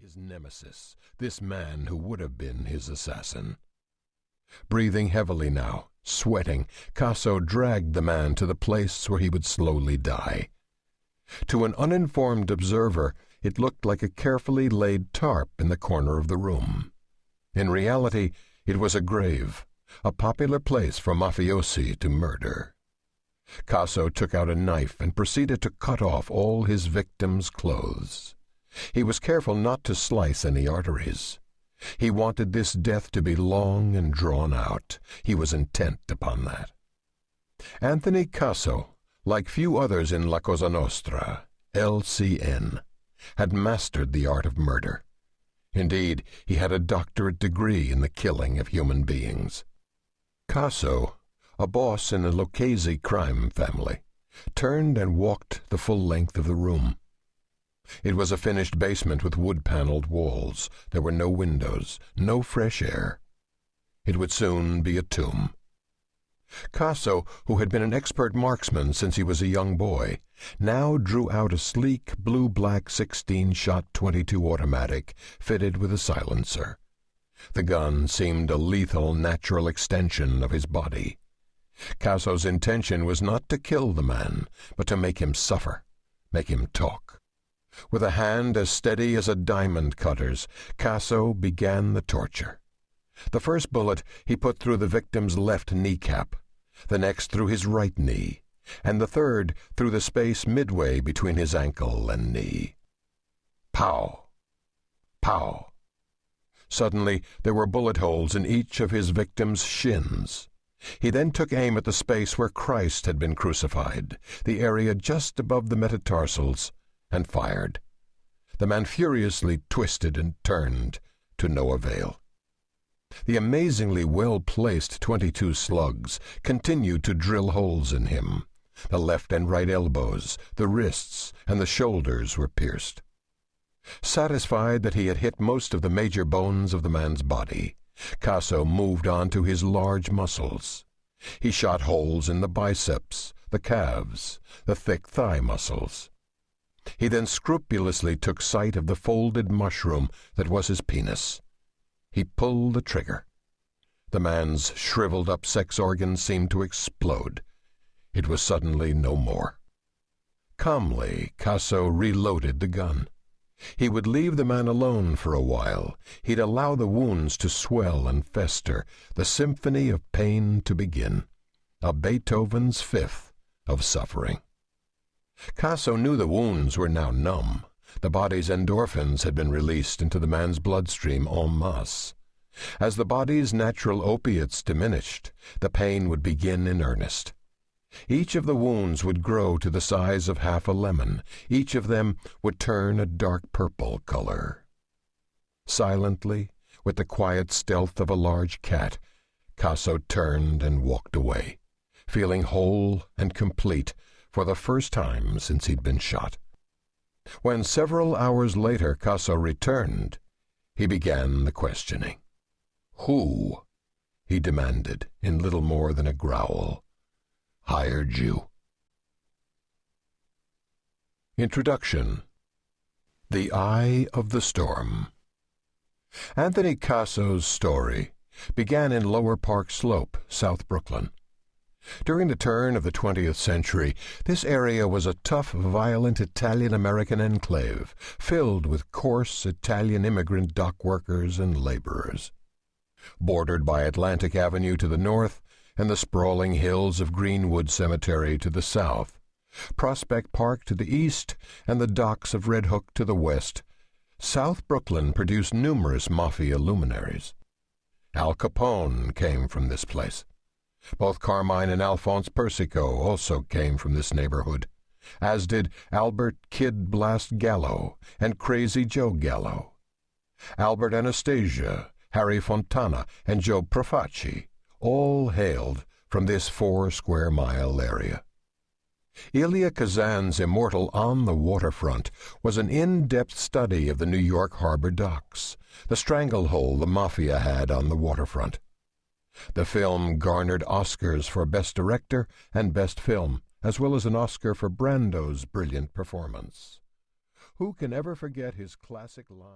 his nemesis, this man who would have been his assassin. Breathing heavily now, sweating, Casso dragged the man to the place where he would slowly die. To an uninformed observer, it looked like a carefully laid tarp in the corner of the room. In reality, it was a grave, a popular place for mafiosi to murder. Casso took out a knife and proceeded to cut off all his victim's clothes. He was careful not to slice any arteries. He wanted this death to be long and drawn out. He was intent upon that. Anthony Casso, like few others in La Cosa Nostra, LCN, had mastered the art of murder. Indeed, he had a doctorate degree in the killing of human beings. Casso, a boss in the Lucchese crime family, turned and walked the full length of the room. It was a finished basement with wood-paneled walls. There were no windows, no fresh air. It would soon be a tomb. Casso, who had been an expert marksman since he was a young boy, now drew out a sleek blue-black 16-shot .22 automatic fitted with a silencer. The gun seemed a lethal natural extension of his body. Casso's intention was not to kill the man, but to make him suffer, make him talk. With a hand as steady as a diamond cutter's, Casso began the torture. The first bullet he put through the victim's left kneecap, the next through his right knee, and the third through the space midway between his ankle and knee. Pow! Pow! Suddenly there were bullet holes in each of his victim's shins. He then took aim at the space where Christ had been crucified, the area just above the metatarsals, and fired. The man furiously twisted and turned, to no avail. The amazingly well-placed .22 slugs continued to drill holes in him. The left and right elbows, the wrists, and the shoulders were pierced. Satisfied that he had hit most of the major bones of the man's body, Casso moved on to his large muscles. He shot holes in the biceps, the calves, the thick thigh muscles. He then scrupulously took sight of the folded mushroom that was his penis. He pulled the trigger. The man's shriveled-up sex organs seemed to explode. It was suddenly no more. Calmly, Casso reloaded the gun. He would leave the man alone for a while. He'd allow the wounds to swell and fester, the symphony of pain to begin, a Beethoven's fifth of suffering. Casso knew the wounds were now numb. The body's endorphins had been released into the man's bloodstream en masse. As the body's natural opiates diminished, the pain would begin in earnest. Each of the wounds would grow to the size of half a lemon. Each of them would turn a dark purple color. Silently, with the quiet stealth of a large cat, Casso turned and walked away, feeling whole and complete for the first time since he'd been shot. When several hours later Casso returned, he began the questioning. "Who," he demanded in little more than a growl, "hired you?" Introduction. The Eye of the Storm. Anthony Casso's story began in Lower Park Slope, South Brooklyn. During the turn of the 20th century, this area was a tough, violent Italian-American enclave, filled with coarse Italian immigrant dock workers and laborers. Bordered by Atlantic Avenue to the north and the sprawling hills of Greenwood Cemetery to the south, Prospect Park to the east, and the docks of Red Hook to the west, South Brooklyn produced numerous Mafia luminaries. Al Capone came from this place. Both Carmine and Alphonse Persico also came from this neighborhood, as did Albert Kid Blast Gallo and Crazy Joe Gallo. Albert Anastasia, Harry Fontana, and Joe Profaci all hailed from this 4-square-mile area. Elia Kazan's immortal On the Waterfront was an in-depth study of the New York harbor docks, the stranglehold the Mafia had on the waterfront. The film garnered Oscars for Best Director and Best Film, as well as an Oscar for Brando's brilliant performance. Who can ever forget his classic line?